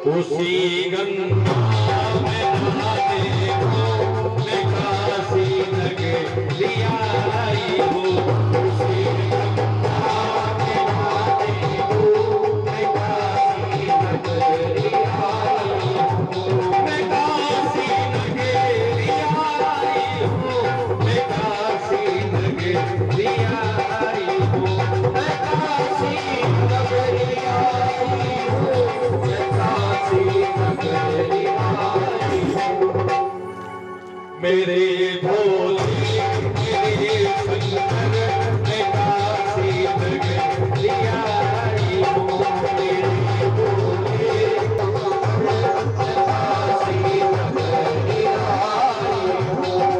उसी गंगा में नहाते हो, मैं काशी नगरिया आई हूँ। उसी गंगा में नहाते हो, मैं काशी नगरिया आई हूँ। मैं काशी नगरिया आई हूँ, मैं काशी नगरिया आई हूँ। मैं काशी नगरिया आई हूँ, मैं काशी नगरिया आई हूँ। मेरे भोले मेरे शंकर, मैं काशी नगरिया आई हूँ। मेरे भोले मैं काशी नगरिया आई हूँ।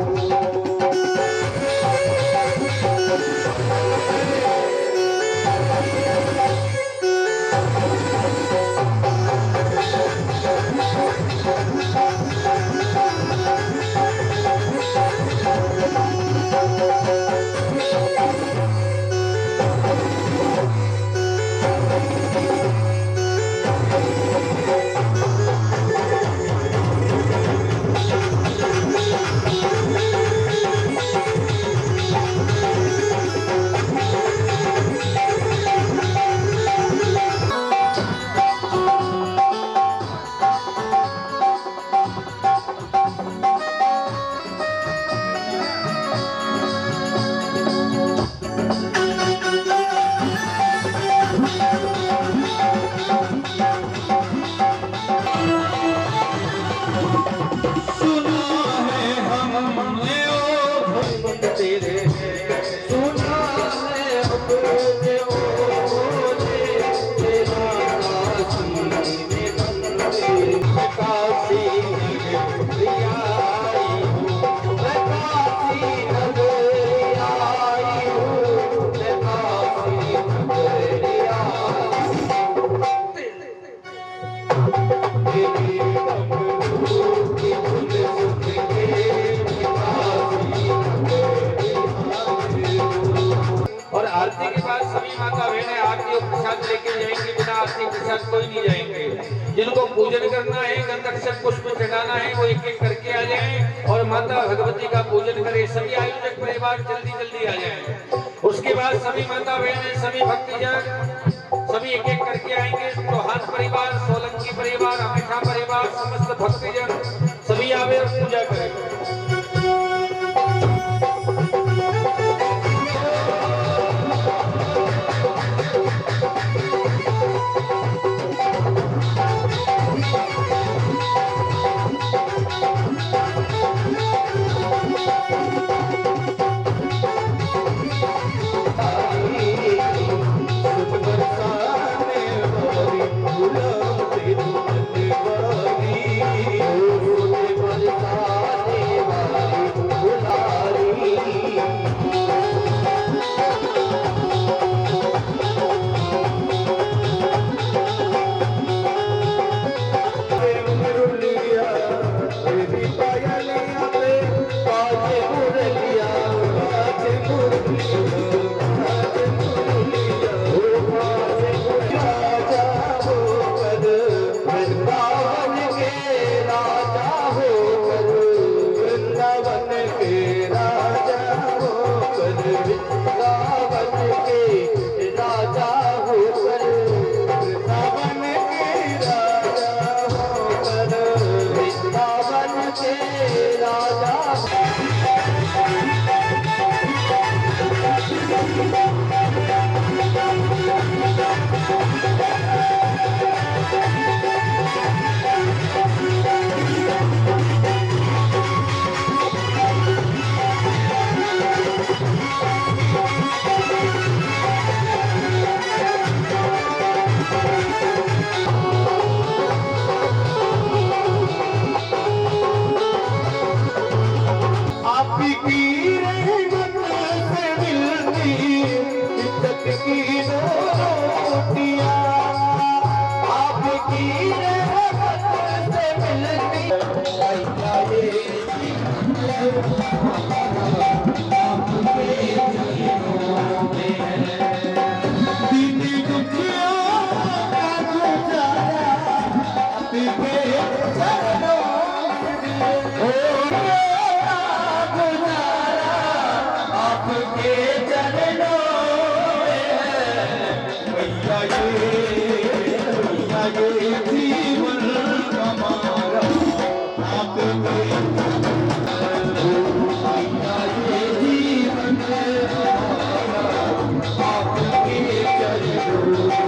और आरती के बाद सभी माता बहनें आरती और प्रसाद लेके जाएंगे। बिना आरती प्रसाद कोई नहीं जाएंगे। जिनको पूजन करना है, गंध अक्षत पुष्प चढ़ाना है, वो एक एक करके आ जाएं और माता भगवती का पूजन करें। सभी आयोजक परिवार जल्दी जल्दी आ जाएं। उसके बाद सभी माता बहनें, सभी भक्तजन सभी एक एक करके आएंगे। चौहान परिवार, सोलंकी परिवार, हमेशा परिवार, समस्त भक्तजन सभी आवे और पूजा करें। आपके चरणों आपके चरणों मैया ये जीवन हमारा आपके मैया ये जीवन हमारा आपके चरणों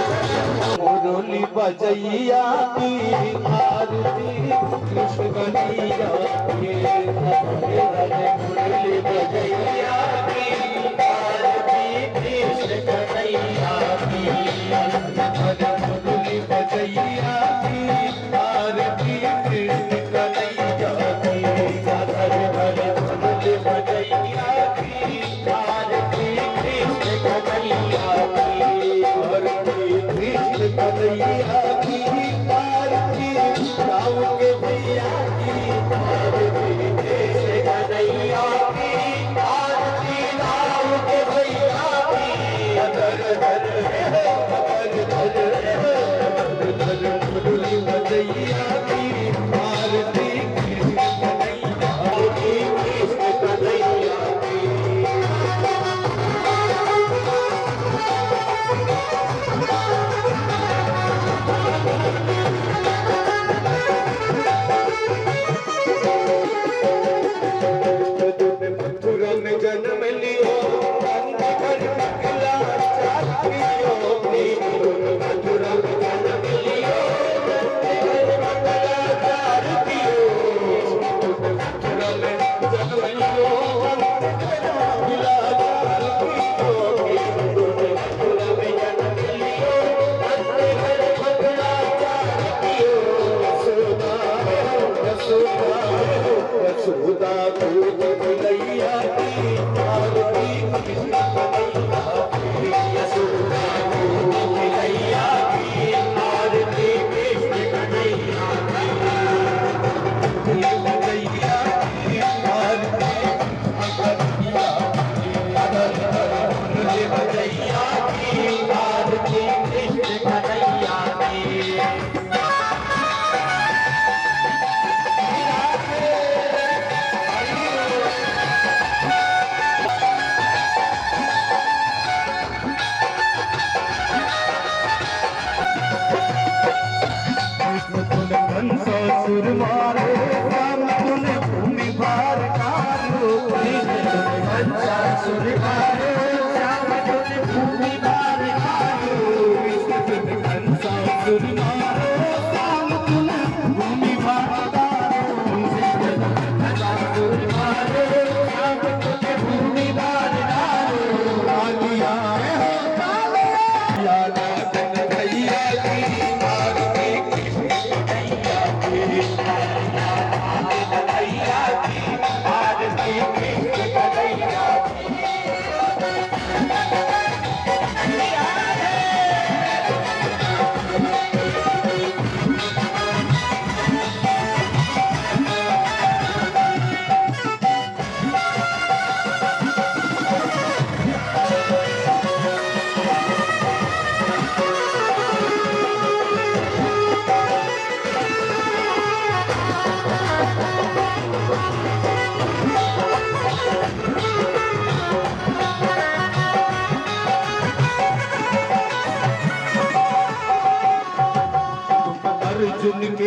मुरली बजैया की आरती कृष्ण कन्हैया के मुरली बजैया की आरती कृष्ण कन्हैया की मुरली बजैया की आरती कृष्ण कन्हैया की मुरली बजैया की आरती कृष्ण कन्हैया की कृष्ण कन्हैया की आरती गाओगे भैया की आरती कृष्ण कन्हैया की आरती गाओगे भैया की धर धर मुरली बजैया की आरती कृष्ण कन्हैया की कृष्ण कन्हैया की मथुरा में जन्म लियो घर निकला चाकियो मथुरा में जन्म लियो घर निकला चाकियो मथुरा में जन्म लियो मिला चाकियो मथुरा में जन्म लियो घर निकला चाकियो यशोदा दूध मिलैया की आरती कृष्ण कन्हैया की यशोदा दूध मिलैया की आरती कृष्ण कन्हैया की मिलैया की आरती कन्हैया की मिलैया की आरती कृष्ण कन्हैया की सुर मारे राम तुम भूमि भार कारो सुर मारे राम तुम भूमि भार कारो कंसा सुर मारे राम तुम भूमि भार कारो सुर मारे राम तुम भूमि भार कारो आलिया हो कालिया कन्हैया की आरती कृष्ण कन्हैया की कन्हैया की आरती कृष्ण कन्हैया की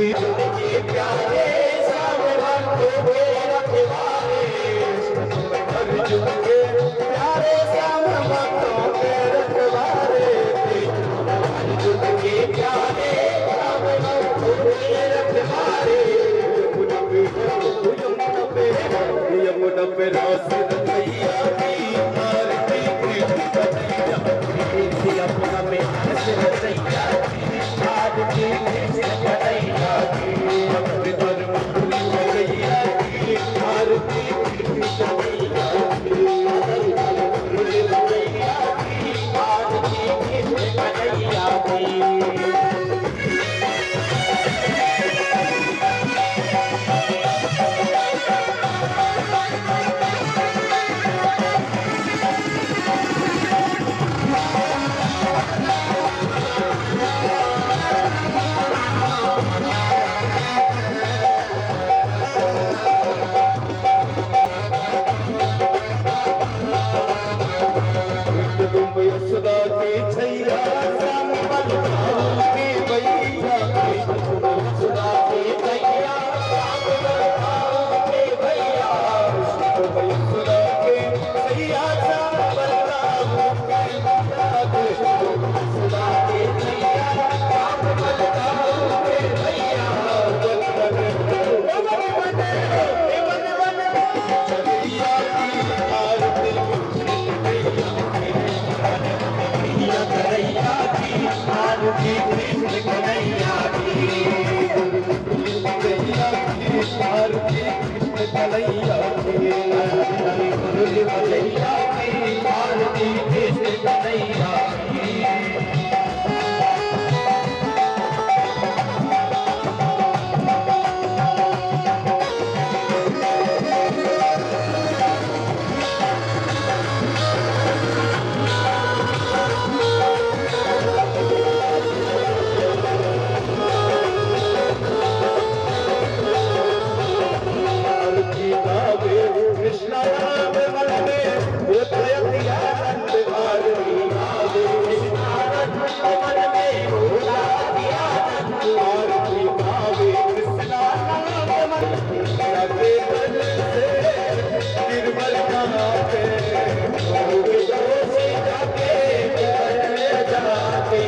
के प्यारे सब भक्तों के रखवारे, अर्जुन के प्यारे सब भक्तों के रखवारे, अर्जुन के प्यारे सब भक्तों के रखवारे। यमुना पे रोशन भैया की आरती कृष्ण कन्हैया की, यमुना पे रोशन भैया की आरती कृष्ण कन्हैया की, अपने धर्म भैया की आरती कृष्ण कन्हैया की, भैया की आरती कृष्ण कन्हैया की। यशोदा की छैया श्याम बलराम की भैया, यशोदा की छैया श्याम बलराम की भैया, यशोदा की छैया श्याम बलराम की भैया, यशोदा की छैया श्याम बलराम की भैया। चलिया की आरती कन्हैया की, आरती कृष्ण कन्हैया की, कन्हैया की आरती कृष्ण कन्हैया की, कन्हैया की आरती कृष्ण कन्हैया की। कृष्ण नाम मन में वो प्रयतिया नंद आरती गावे, कृष्ण मन में वो प्रयतिया नंद आरती गावे, कृष्ण नाम मन लगे मन से निर्मल गावे, से जाके जाके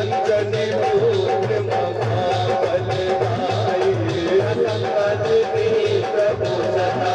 अंजनी मोर महाबल गाए, संगत में प्रभु सदा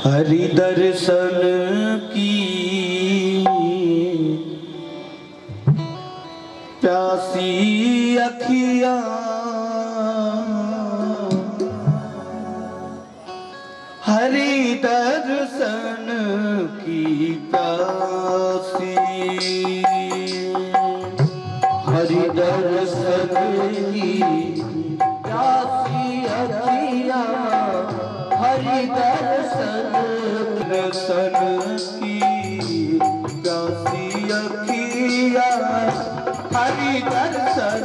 हरि दर्शन की प्यासी अखियाँ, हरि दर्शन की प्यासी, हरि दर्शन की प्यासी अखियाँ, हरि दर्शन दर्शन की प्यासी अखियाँ, हरि दर्शन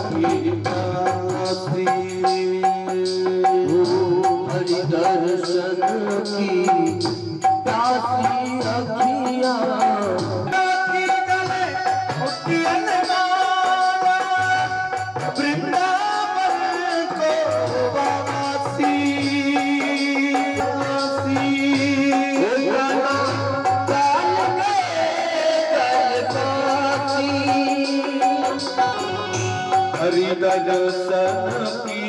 की प्यासी, हरि दर्शन की प्यासी अखियाँ। हरि दर्शन की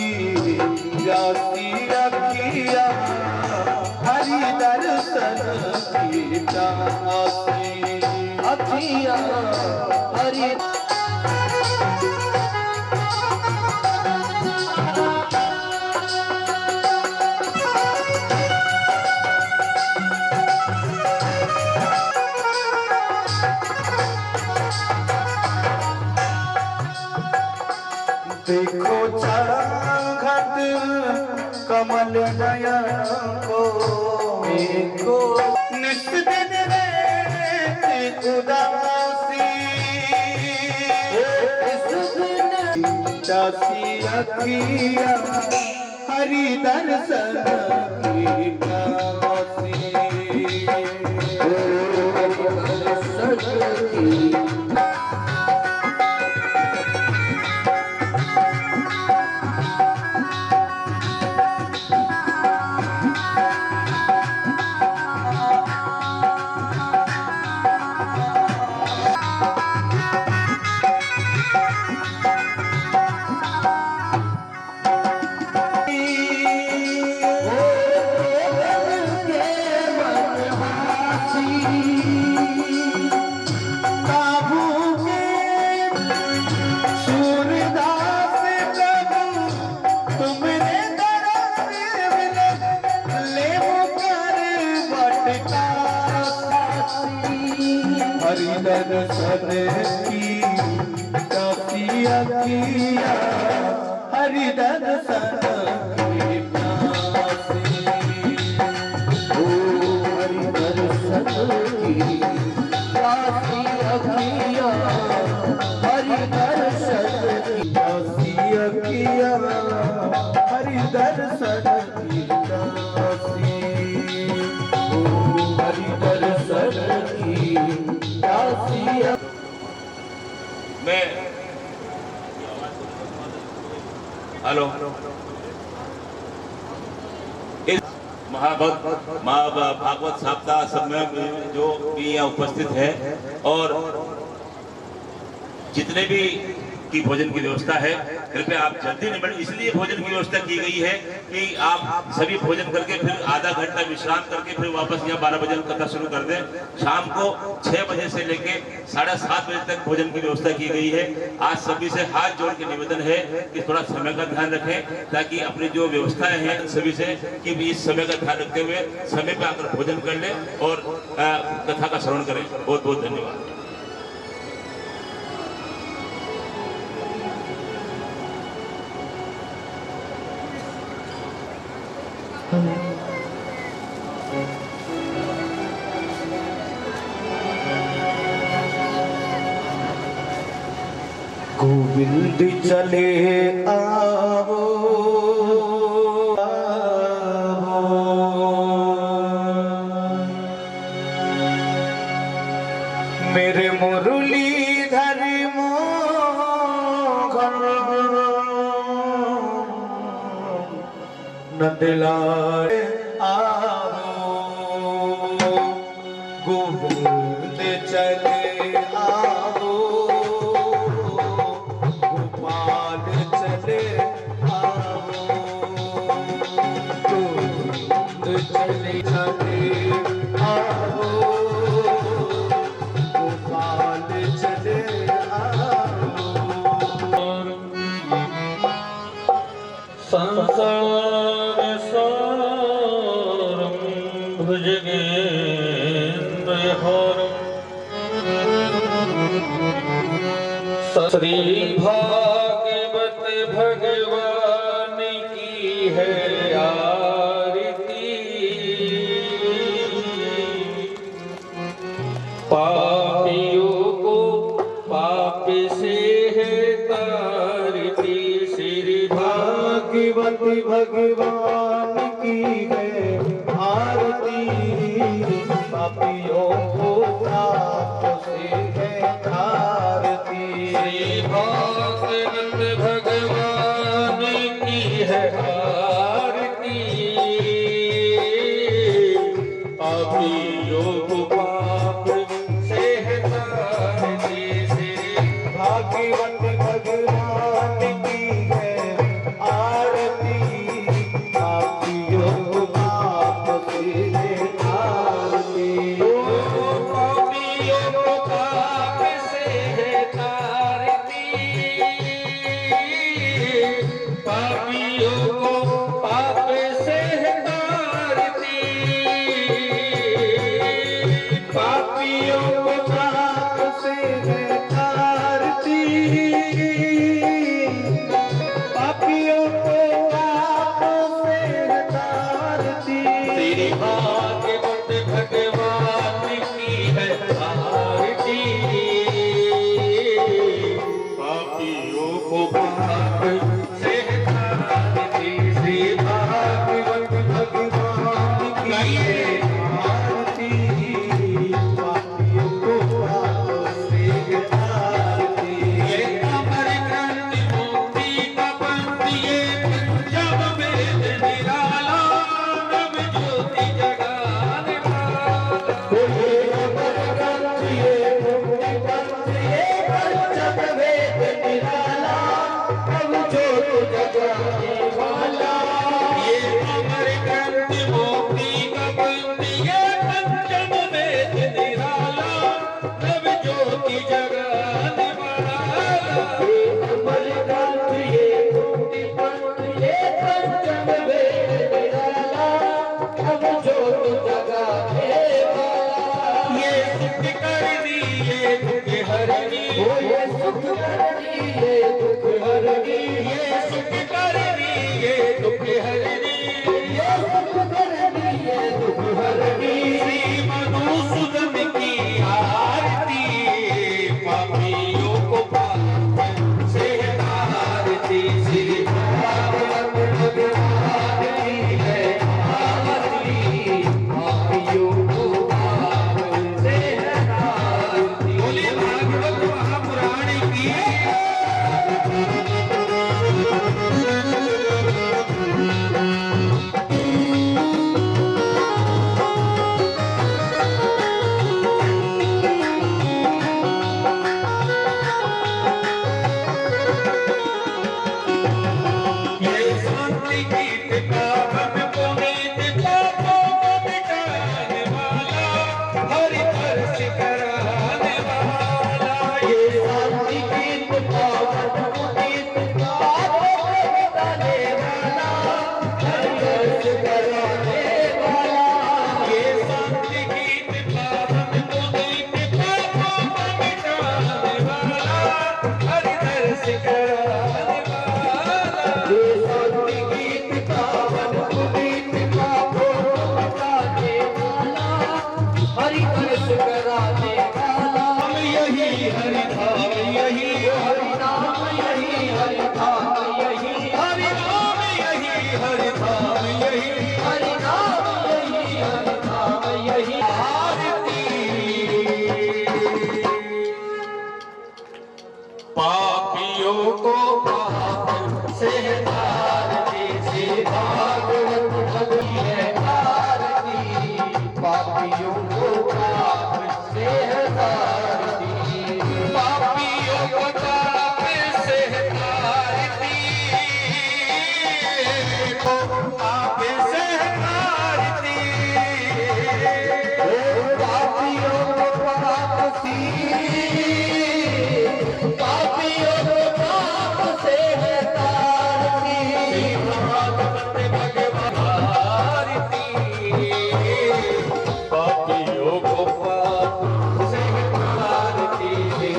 प्यासी अखियाँ, हरि दर्शन की प्यासी अखियाँ, हरि देखो चाहत कमल नयन को, देखो नित दिन रहते उदासी, चासी अखिया हरि दर्शन की प्यासी, दर्शन की काफिया किया हरि दर्शन की प्यासी, ओ हरि दर्शन की काफिया किया हरि दर्शन की काफिया किया हरि दर्शन की प्यासी, ओ हरि दर्शन की मैं हेलो इस भागवत सप्ताह सम्मेलन में जो भी यहाँ उपस्थित है और जितने भी की भोजन की व्यवस्था है, कृपया आप जल्दी निपट। इसलिए भोजन की व्यवस्था की गई है कि आप सभी भोजन करके फिर आधा घंटा विश्राम करके फिर वापस यहाँ 12 बजे कथा शुरू कर दें। शाम को 6 बजे से लेके 7:30 बजे तक भोजन की व्यवस्था की गई है। आज सभी से हाथ जोड़ के निवेदन है कि थोड़ा समय का ध्यान रखें, ताकि अपनी जो व्यवस्थाएं हैं सभी से कि इस समय का ध्यान रखते हुए समय पर आकर भोजन कर लें और कथा का श्रवण करें। बहुत बहुत धन्यवाद। गोविंद चले आओ, मेरे मुरलीधर मोहन नंदलाल आओ, गोविंद चले आओ, गोपाल चले आओ, गोविंद चले आओ, गोपाल चले आओ। संसार सारं भुजगेन्द्रहारं श्री भागवत भगवान की है आरती, पापियों को पाप से है तारती, श्री भागवत भगवान की है आरती, पापियों को पाप से है तारती, श्री भागवत भगवान की है आरती, पापियों को पाप से है तारती, श्री भागवत भगवान की है आरती, पापियों को पाप से है तारती, पापियों को पाप से है तारती, पापियों को पाप से है तारती, पापियों को पाप से है तारती, ये दुख हरनी, ये सुख करनी ये दुख हरनी, ये सुख हरनी, ये दुख हरनी। श्री मधुसूदन की आरती, पापियों को पाप से तारती, श्री भागवत भगवान की है आरती, पापियों को पाप से तारती। बोले भागवत महापुराण की। ये शांति गीत पावन पुनीत पापों को मिटाने वाला, हरि दर्श कराने वाला, ये शांति गीत पावन पुनीत पापों को मिटाने वाला, हरि दर्श कराने वाला। ये शांति गीत पावन पुनीत पापों को मिटाने वाला, हरि दर्श कराने वाला। ये शांति गीत पावन पुनीत पापों को मिटाने वाला, हरि दर्श कराने वाला। हम यही हरि धाम यही हरि नाम यही, हरि धाम यही, हरि नाम यही हरि धाम यही हरि नाम यही, हरि धाम यही। आरती। पापियों को पाप से तारती, से भागवत भगवती है आरती, पापियों को पाप से तारती। पापियों को पाप से तारती, पाप से तारती। पापियों को पाप सी, पापियों को पाप से तारती। भागवत भगवान आरती, पापियों को पाप से तारती,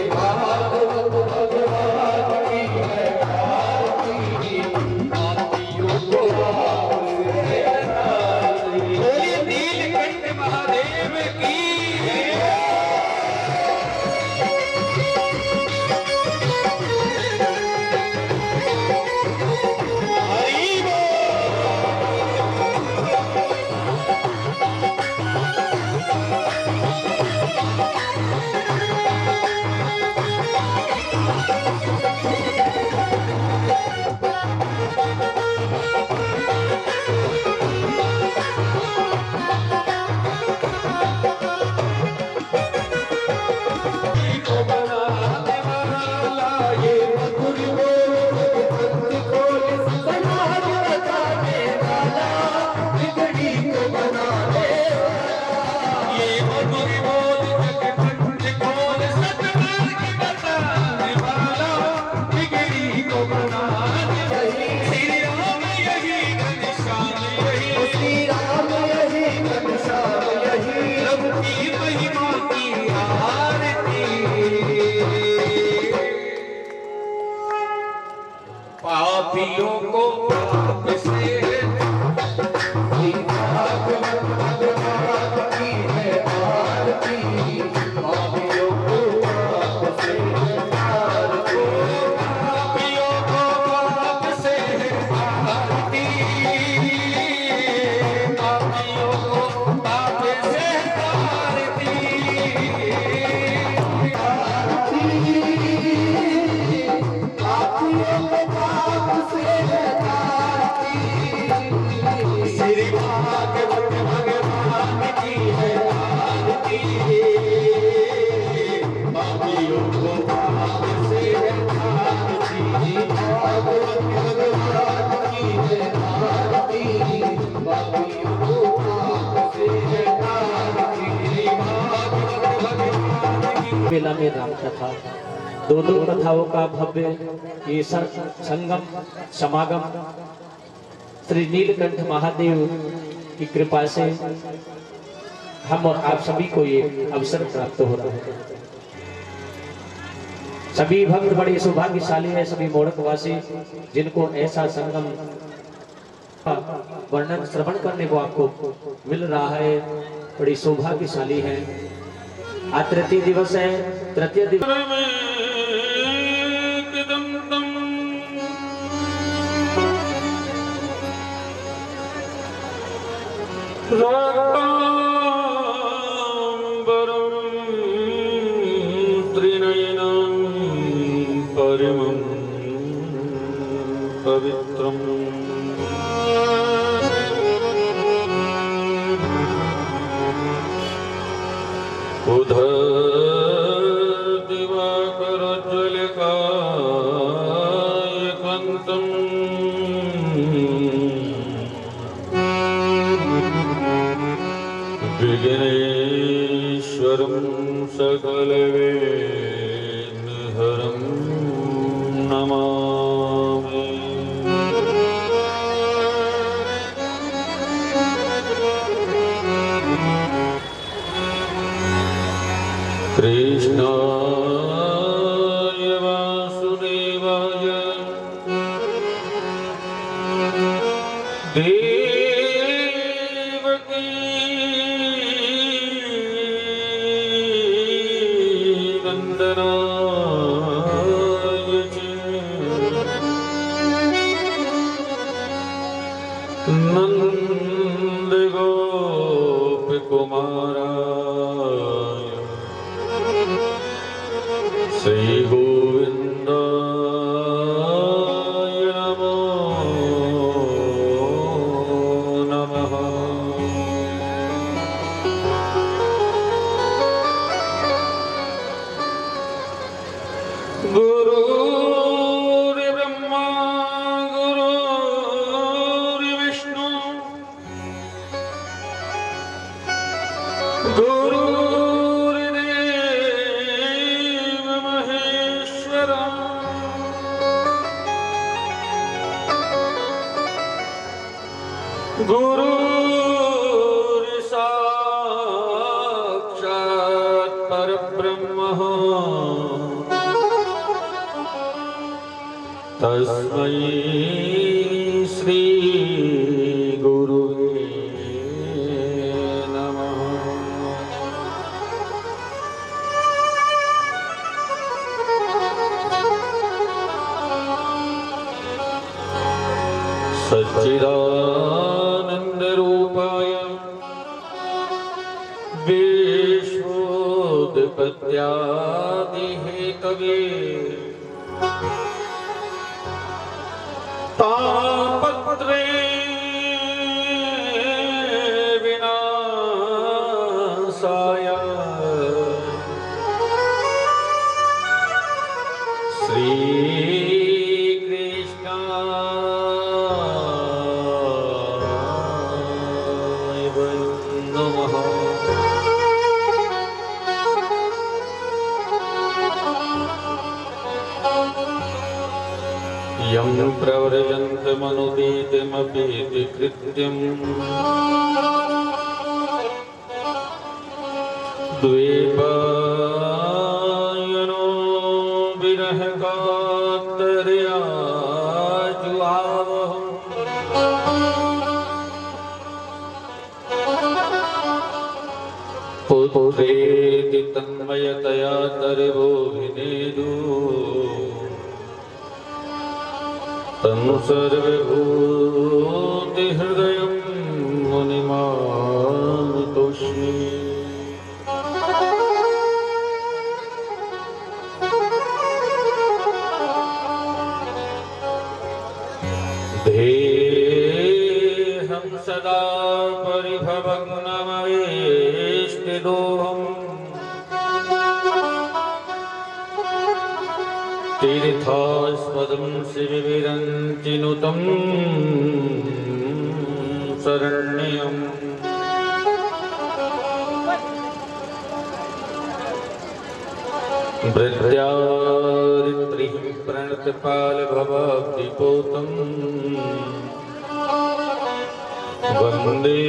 भागवत भगवान की है आरती, पापियों को पाप से तारती। बोलिए नीलकंठ महादेव की। हरि को बनाने वाला, ये मधुर बोल पंथ खोल, समाज बचाने वाला, बिगड़ी को बनाने वाला। ये मधुर बोल जगत खोल, सतमार्ग बताने वाला, बिगड़ी को बनाने वाला। श्री राम यही घनश्याम यही, श्री राम यही, घनश्याम यही, प्रभु की महिमा की आरती। पापियों को पाप से श्री भागवत भगवान की है आरती, पापियों को पाप से तारती। पापियों को पाप से तारती, पापियों को पाप से तारती। पापियों को पाप से तारती। श्री भागवत भगवान की है आरती, पापियों को पाप से तारती। भागवत भगवान की है आरती, पापियों को पाप से तारती। भागवत भगवान की। मेला में राम कथा, दोनों कथाओं का भव्य ये संगम समागम श्री नीलकंठ महादेव की कृपा से हम और आप सभी को ये अवसर प्राप्त हो रहा है। सभी भक्त बड़े सौभाग्यशाली है, सभी मोड़कवासी जिनको ऐसा संगम वर्णन श्रवण करने को आपको मिल रहा है, बड़ी सौभाग्यशाली है। आज तृतीय दिवस है, तृतीय दिवस पवित्रम् उधर दिवाकरज्वलकायकान्तम् विघ्नेश्वरं सकलविघ्नहरं नमामि। कृष्णाय वासुदेवाय देवकी नन्दनाय च नन्दगोपकुमाराय श्री गोविन्दाय नमो नमः। गुरुर्ब्रह्मा गुरुर्विष्णु गुरुर्देव महेश्वरा गुरुर्साक्षात् परब्रह्म तस्मै श्री गुरुवे नमः। सच्चिदानंद रूपाय विश्वोत्पत्त्यादि हेतवे तापत्रे विनाशाय श्रीकृष्णाय नमः। यं प्रव्रजन्तमनुदितमपीति कृत्यम् द्वैपायनो विरह कातर्या जुआवहम्। पुत्रेति तन्मयतया तर्वोऽभिनेदु तं सर्वभूतिहृदयं मुनिमानतोऽस्मि। देहं सदा परिभवग्नमवेष्टिदोहम् तीर्थास्पदं शिविरन्ति नुतं शरण्यम्। भृत्यारित्रिः प्रणतपालभवाब्धिपोतम् वन्दे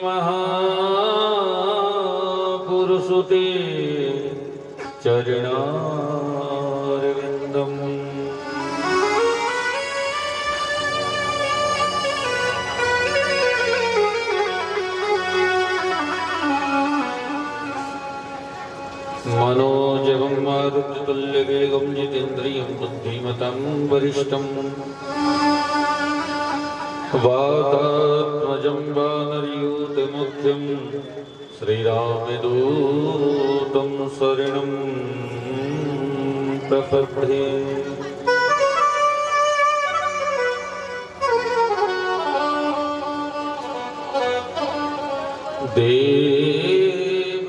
महापुरुषुते च चरणारविंदम। मनोजवं मारुततुल्यवेगं जितेन्द्रियं बुद्धिमतां वरिष्ठं वातात्मजं वानरयूथमुख्यं श्रीरामदूतं शरणं प्रपद्ये। देव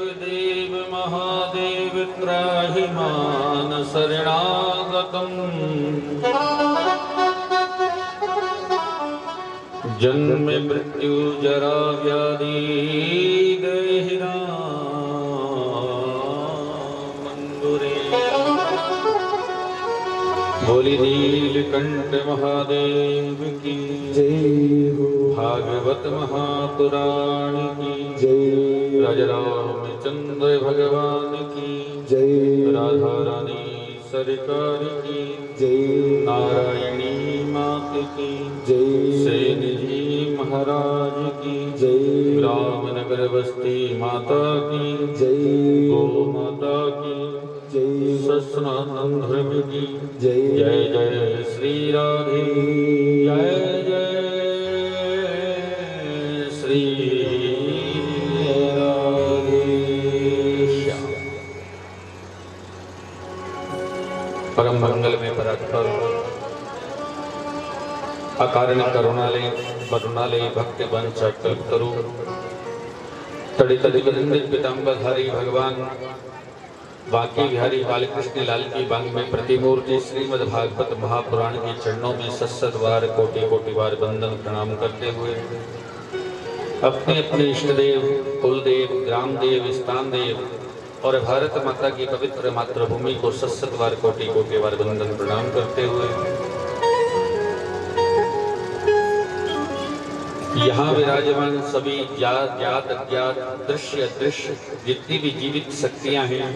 महादेव त्राहि मान शरणागतम्। जन्म मृत्यु जरा व्याधि देहि रामंदुरे। बोली नीलकंठ महादेव की जय हो। भागवत महापुराण की जय। राजा रामचंद्र भगवान की जय। राधा रानी सरकार की जय। नारायणी मात की जय। सेन जी महाराज की जय। रामनगर बस्ती माता की जय। गो माता की जय। सनातन धर्म की जय। जय जय श्री राधे जय जय श्री राधे श्याम। परम मंगल में परात्पर अकारण करुणालय वरुणालय भक्ति वंश कल्पतरु तड़े तड़े विनंदित पीताम्बरधारी भगवान बांके बिहारी बालकृष्ण लाल की बांग में प्रतिमूर्ति श्रीमद् भागवत महापुराण के चरणों में सत्सत बार कोटि कोटि बार वंदन प्रणाम करते हुए अपने अपने इष्ट देव कुलदेव ग्राम देव स्थान देव और भारत माता की पवित्र मातृभूमि को सत्सत बार कोटि कोटि बार वंदन प्रणाम करते हुए यहाँ विराजमान सभी ज्ञात अज्ञात दृश्य अदृश्य जितनी भी जीवित शक्तियां हैं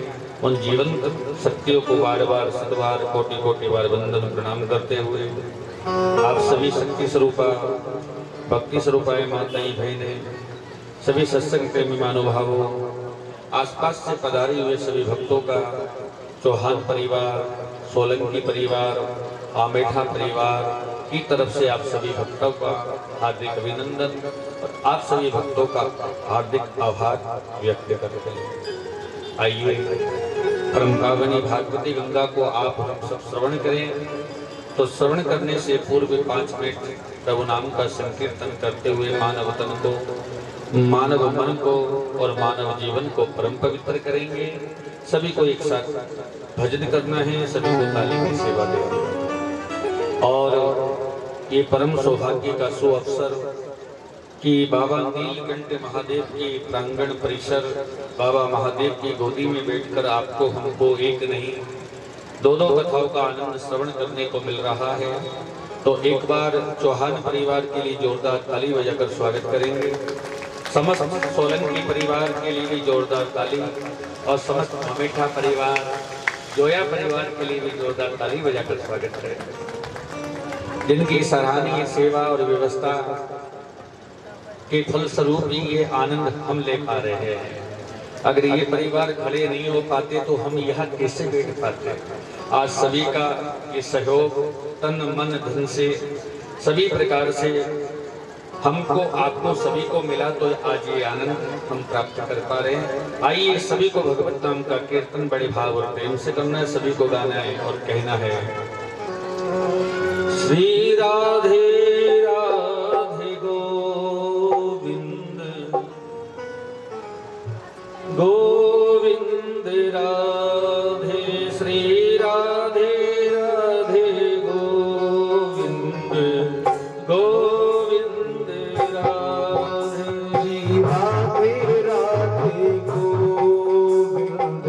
उन जीवंत शक्तियों को बार बार सतबार कोटि कोटि बार वंदन प्रणाम करते हुए आप सभी शक्ति स्वरूपा भक्ति स्वरूपाएं माताएं बहनें सभी सत्संग प्रेमी महानुभावों आसपास से पधारे हुए सभी भक्तों का चौहान परिवार सोलंकी परिवार आमेठा परिवार की तरफ से आप सभी भक्तों का हार्दिक अभिनंदन और आप सभी भक्तों का हार्दिक आभार व्यक्त करते हैं। आइए परम पावनी भागवती गंगा को आप हम सब श्रवण करें। तो श्रवण करने से पूर्व 5 मिनट प्रभु नाम का संकीर्तन करते हुए मानव तन को मानव मन को और मानव जीवन को परम पवित्र करेंगे। सभी को एक साथ भजन करना है, सभी को ताली की सेवा देनी है और ये परम सौभाग्य का सुअवसर कि बाबा नीलकंठ महादेव के प्रांगण परिसर बाबा महादेव की गोदी में बैठकर आपको हमको एक नहीं दो कथाओं का आनंद श्रवण करने को मिल रहा है। तो एक बार चौहान परिवार के लिए जोरदार ताली बजाकर स्वागत करेंगे। समस्त सोलंकी परिवार के लिए भी जोरदार ताली और समस्त अमेठा परिवार जोया परिवार के लिए भी जोरदार ताली बजाकर स्वागत करेंगे जिनकी सराहनीय सेवा और व्यवस्था के फलस्वरूप ही ये आनंद हम ले पा रहे हैं। अगर ये परिवार खड़े नहीं हो पाते तो हम यहाँ कैसे बैठ पाते। आज सभी का ये सहयोग तन मन धन से सभी प्रकार से हमको आपको सभी को मिला तो आज ये आनंद हम प्राप्त कर पा रहे हैं। आइए सभी को भगवत नाम का कीर्तन बड़े भाव और प्रेम से करना है, सभी को गाना है और कहना है श्री राधे राधे गोविंद गोविंद राधे श्री राधे राधे गोविंद गोविंद राधे राधे राधे गोविंद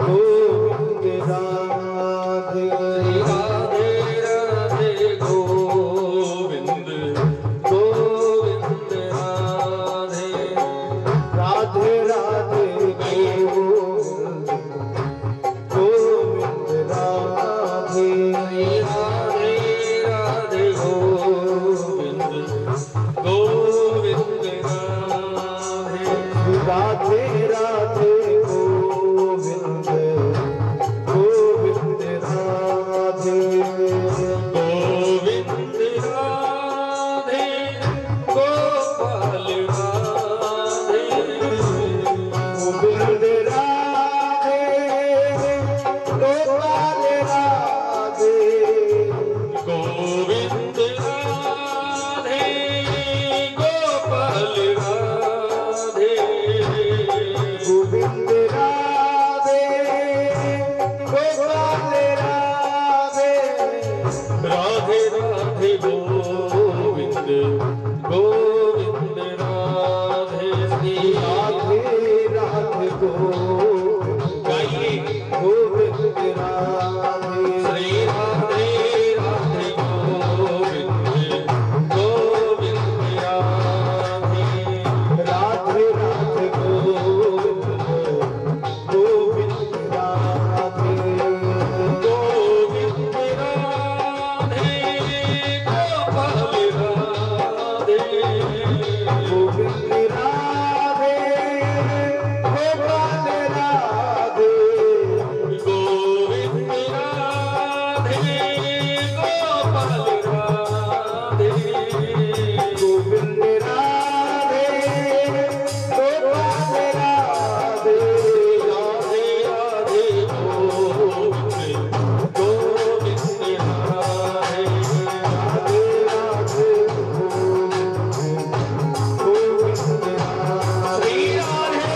गोविंद राधे। राधे राधे गोविंद राधे गोविंद गोविंद राधे श्री राधे राधे गोविंद गाइए गोविंद राधे श्री राधे राधे गोविंद गोविंद राधे राधे राधे गोविंद गोविंद राधे गोविंद राधे गोपाल राधे गोविंद राधे गोपाल राधे गोविंद राधे गोपाल राधे गोविंद राधे गोपाल राधे राधे राधे गोविंद गोविंद राधे राधे राधे गोविंद राधे श्री राधे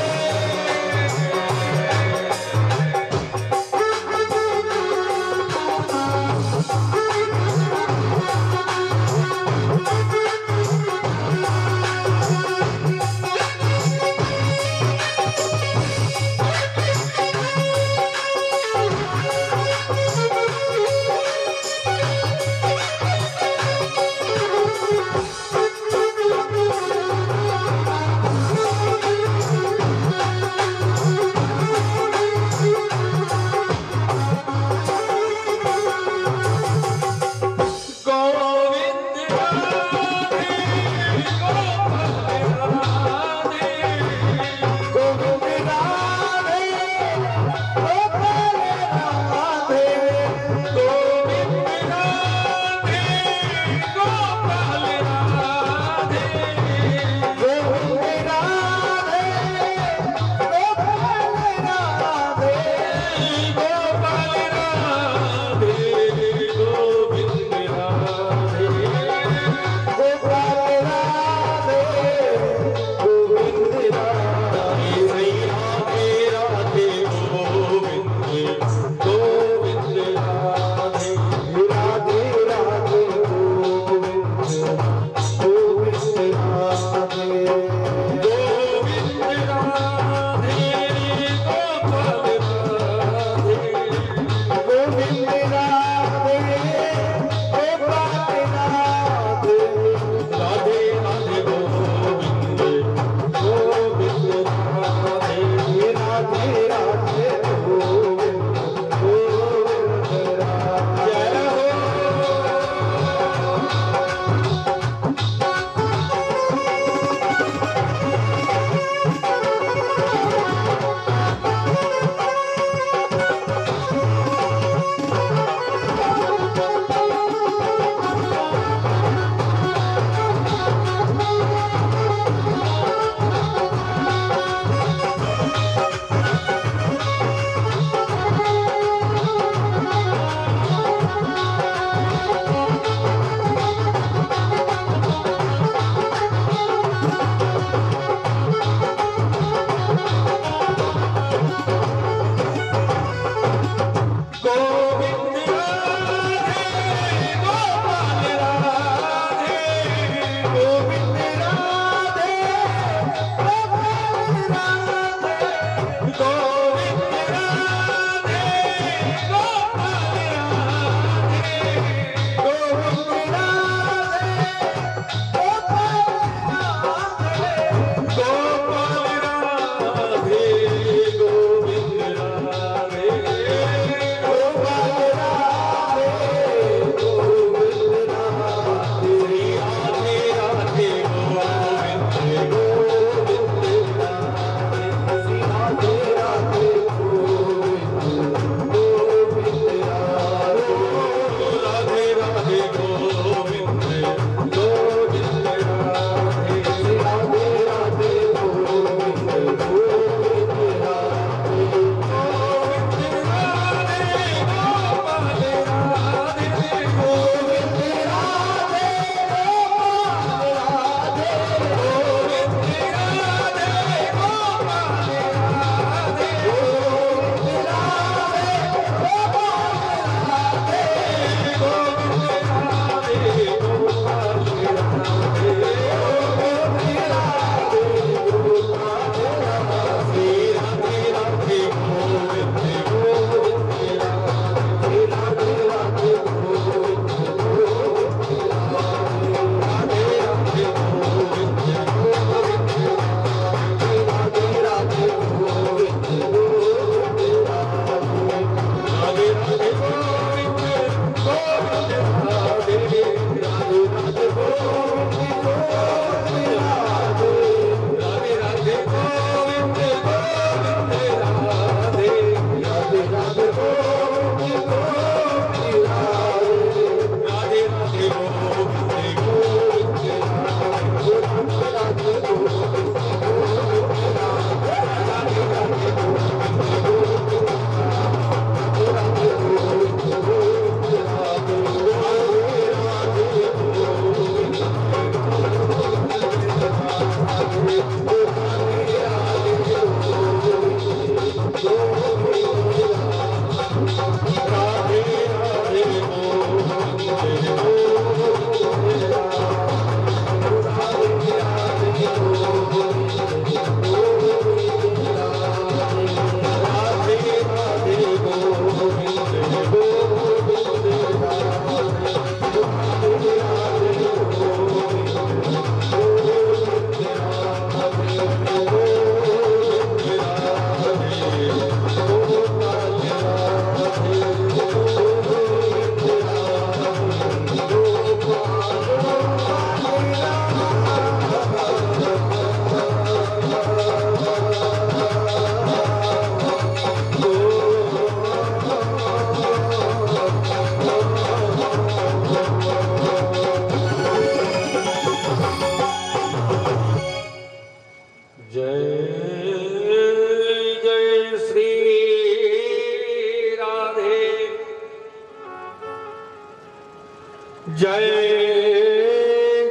जय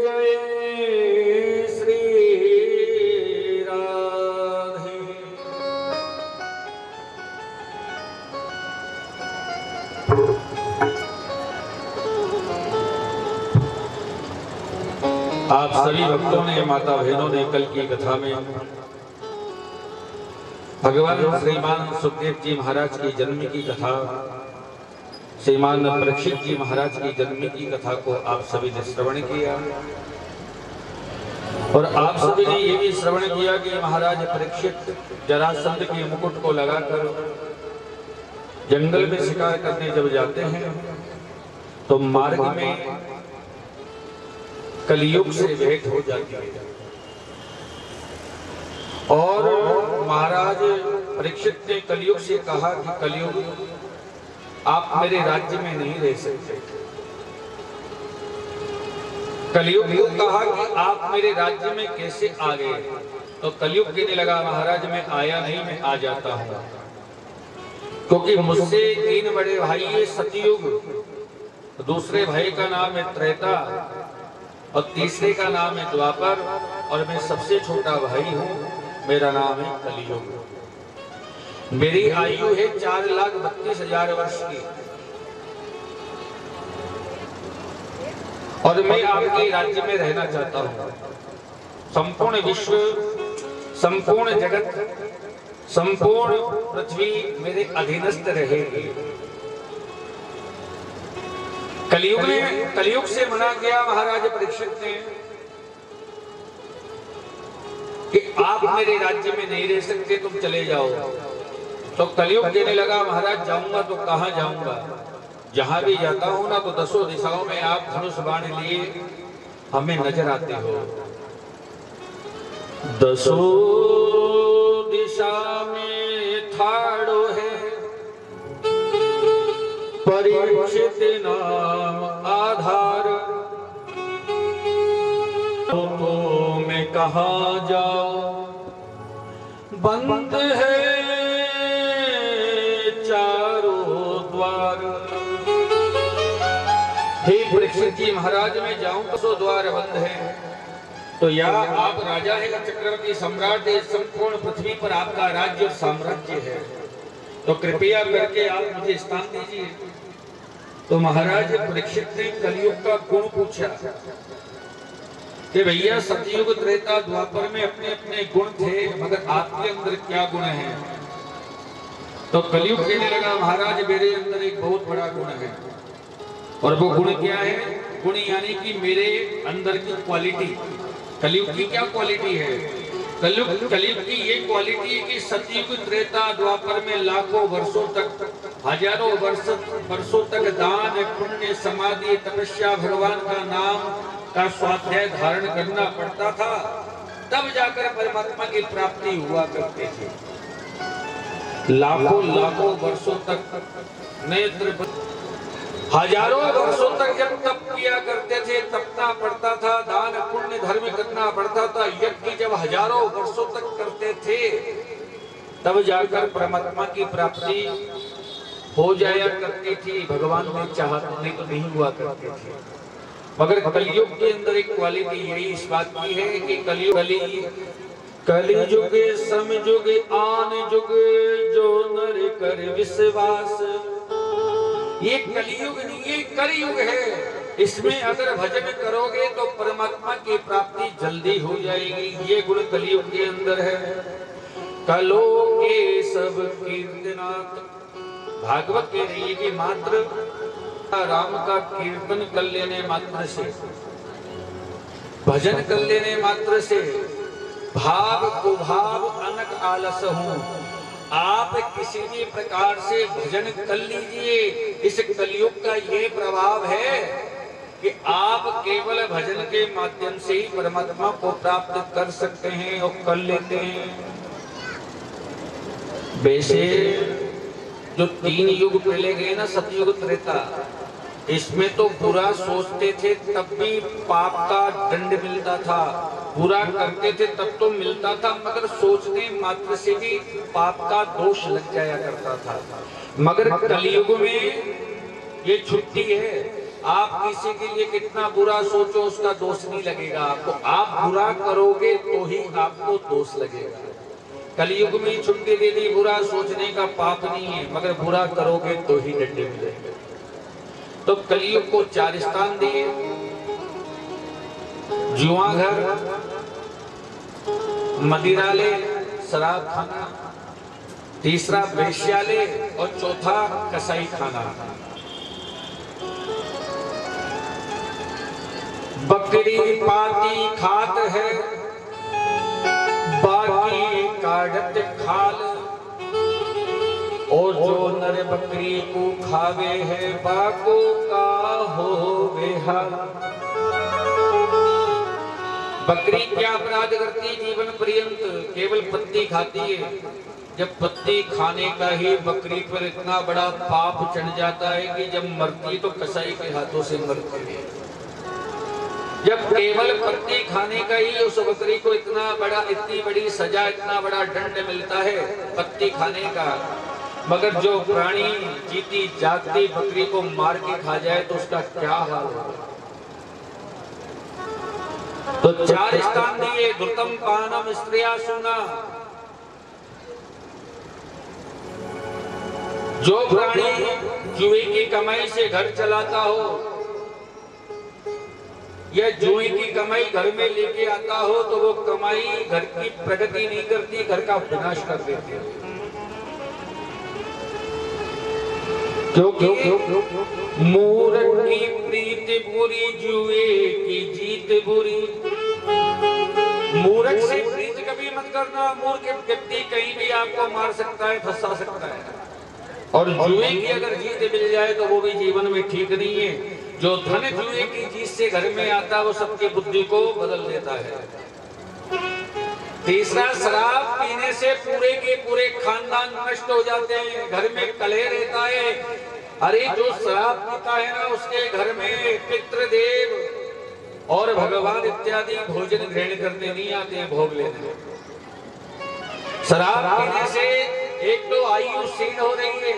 जय श्री राधे। आप सभी भक्तों ने, माता बहनों ने कल की कथा में भगवान श्रीमान सुखदेव जी महाराज की जन्म की कथा, श्रीमान परीक्षित जी महाराज की जन्म की कथा को आप सभी ने श्रवण किया और आप सभी ने ये भी श्रवण किया कि महाराज परीक्षित जरासंध के मुकुट को लगाकर जंगल में शिकार करने जब जाते हैं तो मार्ग में कलियुग से भेंट हो जाती है और महाराज परीक्षित ने कलियुग से कहा कि कलियुग आप मेरे राज्य में नहीं रह सकते। कलियुग को कहा कि आप मेरे राज्य में कैसे आ गए, तो कलियुग कहने लगा महाराज मैं आया नहीं, मैं आ जाता हूं, क्योंकि मुझसे 3 बड़े भाई है सतयुग, दूसरे भाई का नाम है त्रेता और तीसरे का नाम है द्वापर और मैं सबसे छोटा भाई हूं, मेरा नाम है कलियुग। मेरी आयु है 4,32,000 वर्ष की और मैं आपके राज्य में रहना चाहता हूं। संपूर्ण विश्व, संपूर्ण जगत, संपूर्ण पृथ्वी मेरे अधीनस्थ रहेगी। कलियुग से मना किया महाराज परीक्षित ने कि आप मेरे राज्य में नहीं रह सकते, तुम चले जाओ। तो कलियुग कहने लगा महाराज जाऊंगा तो कहां जाऊंगा, जहां भी जाता हूं ना तो 10 दिशाओं में आप धनुष बाण लिए हमें नजर आते हो। 10 दिशा में ठाड़ो है परीक्षित नाम आधार, तो मैं कहां जाऊं बंद है चारों द्वार। हे परीक्षित जी महाराज मैं जाऊं तो द्वार बंद है, तो या आप राजा है, चक्रवर्ती सम्राट है, संपूर्ण पृथ्वी पर आपका राज्य और साम्राज्य है, तो कृपया करके आप मुझे स्थान दीजिए। तो महाराज परीक्षित ने कलियुग का गुण पूछा कि भैया सतयुग त्रेता द्वापर में अपने अपने गुण थे, मगर आपके अंदर क्या गुण है? तो कलियुग कहने लगा महाराज मेरे अंदर एक बहुत बड़ा गुण है और वो गुण क्या है? गुण यानी कि मेरे अंदर की क्वालिटी। कलियुग की क्या क्वालिटी है? कलियुग की ये क्वालिटी है कि सतयुग त्रेता द्वापर में लाखों वर्षों तक, हजारों वर्षों तक दान पुण्य समाधि तपस्या भगवान का नाम का स्वाध्याय धारण करना पड़ता था, तब जाकर परमात्मा की प्राप्ति हुआ करते थे। लाखों वर्षों तक नेत्र, हजारों वर्षों तक जब तप किया करते थे, तपना पड़ता था, दान पुण्य धर्म करना पड़ता था, यज्ञ जब हजारों वर्षों तक करते थे तब जाकर परमात्मा की प्राप्ति हो जाया करती थी। भगवान ने चाहा नहीं तो नहीं हुआ करते थे। मगर कलियुग के अंदर एक क्वालिटी यही इस बात की है कि कलियुग समयुग आन युग जो नर कर विश्वास। ये कलियुग नहीं, ये कलियुग है। इसमें अगर भजन करोगे तो परमात्मा की प्राप्ति जल्दी हो जाएगी। ये गुण कलियुग के अंदर है। कलो के सब कीर्तनात्, भागवत कह रही है कि मात्र राम का कीर्तन कर लेने मात्र से, भजन कर लेने मात्र से, भाव कुभाव अनक आलस हूं, आप किसी भी प्रकार से भजन कर लीजिए। इस कलियुग का ये प्रभाव है कि आप केवल भजन के माध्यम से ही परमात्मा को प्राप्त कर सकते हैं और कर लेते हैं। वैसे जो 3 युग पहले गए ना, सतयुग त्रेता, इसमें तो बुरा सोचते थे तब भी पाप का दंड मिलता था, बुरा करते थे तब तो मिलता था, मगर सोचने मात्र से भी पाप का दोष लग जाया करता था। मगर कलियुग में ये छुट्टी है आप किसी के लिए कितना बुरा सोचो उसका दोष नहीं लगेगा आपको। आप बुरा करोगे तो ही आपको दोष लगेगा। कलयुग में छुट्टी दे दी, बुरा सोचने का पाप नहीं है, मगर बुरा करोगे तो ही डंडे मिलेंगे। तो कलयुग को 4 स्थान दिए, जुआघर, मदिरालय, शराब खाना, तीसरा वेश्यालय और चौथा कसाई खाना। बकरी पाती खात है, बाकी काढ़त खाल, और जो नर बकरी को खावे है बाको का होवे हाल। बकरी क्या अपराध करती जीवन पर्यंत? केवल पत्ती खाती है। जब पत्ती खाने का ही बकरी पर इतना बड़ा पाप चढ़ जाता है कि जब मरती तो कसाई के हाथों से मरती है। जब केवल पत्ती खाने का ही उस बकरी को इतनी बड़ी सजा, इतना बड़ा दंड मिलता है पत्ती खाने का, मगर जो प्राणी जीती जागती बकरी को मार के खा जाए तो उसका क्या हाल होगा। तो 4 स्थान दिए, घृतम पानम स्त्रिया सुना। जो प्राणी जुए की कमाई से घर चलाता हो या जुए की कमाई घर में लेके आता हो तो वो कमाई घर की प्रगति नहीं करती, घर का विनाश कर देती है। क्योंकि मूर्ख की प्रीत बुरी, जुए की जीत बुरी। मूर्ख से प्रीत कभी मत करना। मूर्ख व्यक्ति कहीं भी आपको मार सकता है, फंसा सकता है, और जुए की अगर जीत मिल जाए तो वो भी जीवन में ठीक नहीं है। जो धन जुए की जीत से घर में आता है वो सबकी बुद्धि को बदल देता है। तीसरा, शराब पीने से पूरे के पूरे खानदान नष्ट हो जाते हैं, घर में कलह रहता है। अरे जो शराब पीता है ना उसके घर में पितृदेव और भगवान इत्यादि भोजन ग्रहण करने नहीं आते हैं, भोग लेने। शराब पीने से एक तो आयु क्षीण हो रही है,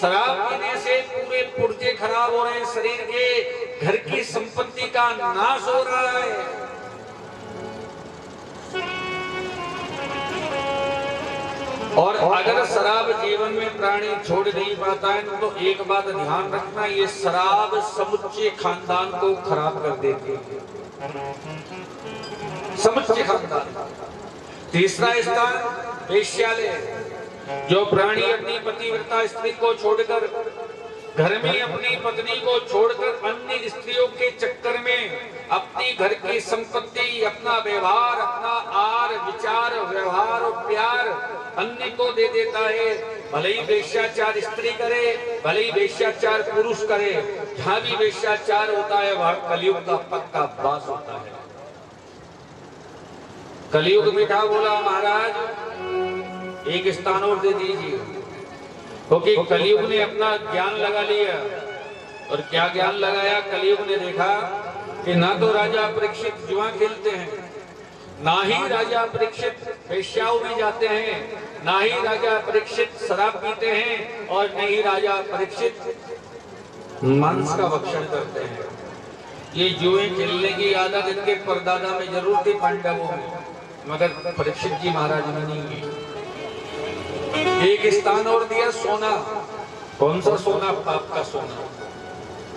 शराब पीने से पूरे पुर्जे खराब हो रहे हैं शरीर के, घर की संपत्ति का नाश हो रहा है। और अगर शराब जीवन में प्राणी छोड़ नहीं पाता है तो एक बात ध्यान रखना, ये शराब समुच्चय खानदान को खराब कर देती है, समुच्चय खानदान। तीसरा स्थान वेश्यालय। जो प्राणी अपनी पतिव्रता स्त्री को छोड़कर, घर में अपनी पत्नी को छोड़कर अन्य स्त्रियों के चक्कर में अपनी घर की संपत्ति, अपना व्यवहार, अपना आर विचार, व्यवहार और प्यार अन्य को दे देता है, भले ही वेश्याचार स्त्री करे, भले ही वेश्याचार पुरुष करे, जहाँ भी वेश्याचार होता है वहाँ कलयुग का पक्का वास होता है। कलयुग में क्या बोला महाराज? एक स्थान और दे दीजिए, क्योंकि कलयुग ने अपना ज्ञान लगा लिया। और क्या ज्ञान लगाया? कलयुग ने देखा कि ना तो राजा परीक्षित जुआ खेलते हैं, ना ही राजा परीक्षित वेश्याओं में जाते हैं, ना ही राजा परीक्षित शराब पीते हैं, और न ही राजा परीक्षित मांस का भक्षण करते हैं। ये जुए खेलने की आदत इनके परदादा में जरूर थी, पांडवों में, मगर परीक्षित जी महाराज में नहीं है। एक स्थान और दिया, सोना। कौन सा सोना? पाप का सोना।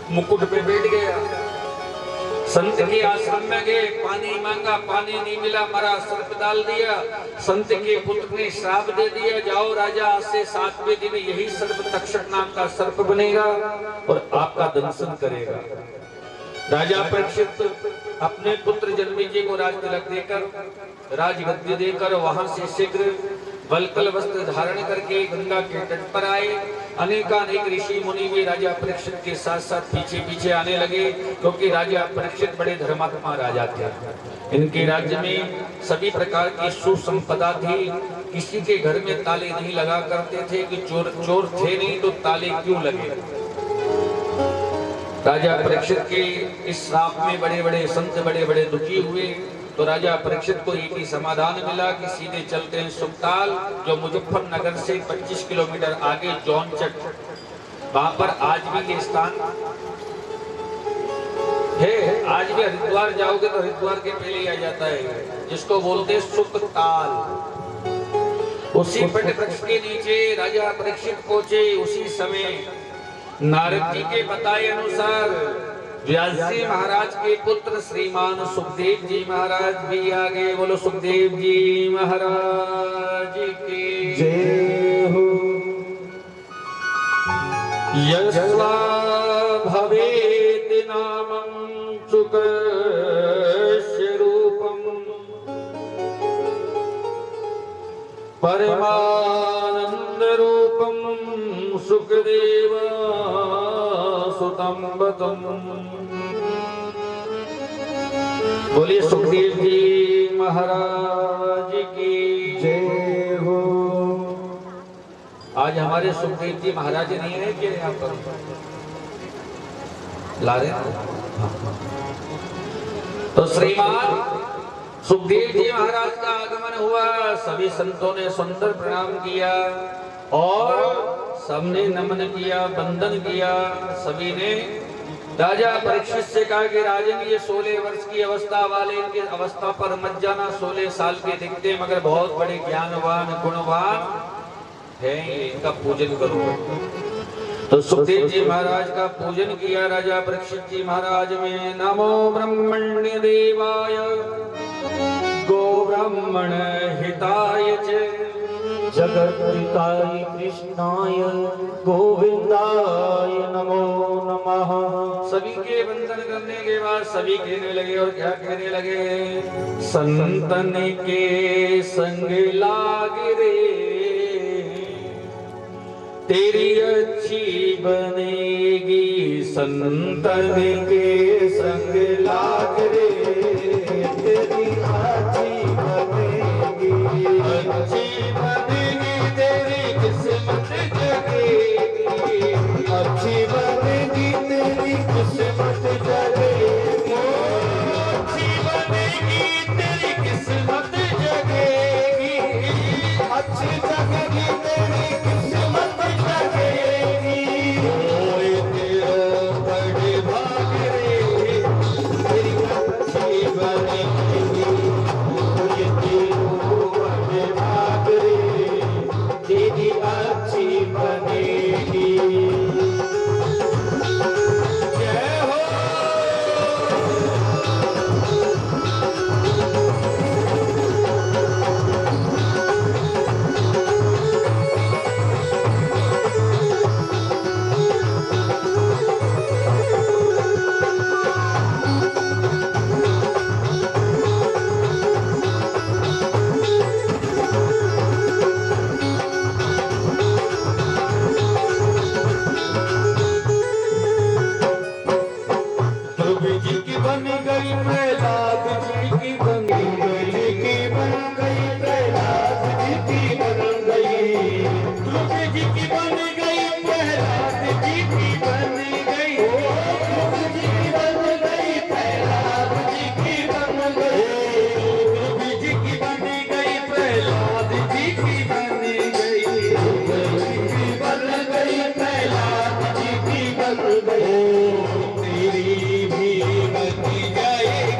मुकुट पे बैठ गया, संत के आश्रम में गए, पानी मांगा, पानी नहीं मिला, मरा, सर्प डाल दिया। संत के पुत्र ने श्राप दे दिया, जाओ राजा, आज से 7वें दिन यही सर्प तक्षक नाम का सर्प बनेगा और आपका दंशन करेगा। राजा परीक्षित अपने पुत्र जन्मेजय को राज तिलक देकर, राजगद्दी देकर वहां से शीघ्र वल्कल वस्त्र धारण करके गंगा के तट पर आए। अनेकानेक ऋषि मुनि भी राजा परीक्षित के साथ साथ पीछे पीछे आने लगे, क्योंकि राजा परीक्षित बड़े धर्मात्मा राजा थे। इनके राज्य में सभी प्रकार की सुसंपदा थी, किसी के घर में ताले नहीं लगा करते थे कि चोर थे नहीं तो ताले क्यों लगे। राजा परीक्षित के इस श्राप में बड़े बड़े संत बड़े बड़े दुखी हुए। तो राजा परीक्षित को एक ही समाधान मिला कि सीधे चलते हैं सुखताल, जो मुजफ्फरनगर से 25 किलोमीटर आगे जौनचट, वहां पर आज भी ये स्थान है। आज भी हरिद्वार जाओगे तो हरिद्वार के पहले ही आ जाता है, जिसको बोलते हैं सुख ताल। उसी वट वृक्ष के नीचे राजा परीक्षित पहुंचे। उसी समय नारद जी के बताए अनुसार व्यास जी महाराज के पुत्र श्रीमान सुखदेव जी महाराज भी आ गए। बोलो सुखदेव जी महाराज की जय हो। यस्वा भवेत् नामं सुखस्य रूपम् परमानंद रूपम सुखदेव सुतम बतम। बोलिए सुखदेव जी महाराज की जय हो। आज हमारे सुखदेव जी महाराज नहीं है कि यहाँ पर ला रहे हैं? तो श्रीमान सुखदेव जी महाराज का आगमन हुआ। सभी संतों ने सुंदर प्रणाम किया और सबने नमन किया, वंदन किया। सभी ने राजा परीक्षित से कहा कि राजन, ये 16 वर्ष की अवस्था वाले, इनकी अवस्था पर मत जाना। 16 साल के दिखते मगर बहुत बड़े ज्ञानवान गुणवान है, इनका पूजन करो। तो सुखदेव जी महाराज का पूजन किया राजा परीक्षित जी महाराज में। नमो ब्रह्मण्य देवाय गो ब्राह्मण हिताय च जगद्पिताय कृष्णाय गोविंदाय नमो नमः। सभी के वंदन करने के बाद सभी कहने लगे, और क्या कहने लगे? संतन के संग लाग रे तेरी अच्छी बनेगी। संतन के संग लाग रे तेरी अच्छी बनेगी। अच्छी बनेगी तेरी किस्मत जगेगी। अच्छी बनेगी तेरी किस्मत जगेगी। अच्छी बनेगी तेरी किस्मत जगेगी। अच्छी जगेगी तेरी किस्मत जगेगी। ओए तेरा बड़े भाग रे तेरी अच्छी बनेगी। ओए तेरो बड़े भाग रे तेरी अच्छी बनेगी। जय हो। ध्रुव जी की बन गई प्रहलाद जी की बन गई। जी की बन गई प्रहलाद जी की बन गई। ध्रुव जी की बन गई प्रहलाद जी की बन गई। ध्रुव जी की बन गई प्रहलाद जी की बन गई। ध्रुव जी की बन गई प्रहलाद जी की बन गई। ध्रुव जी की बन गई प्रहलाद जी की बन गई। तेरी भी बन जाएगी।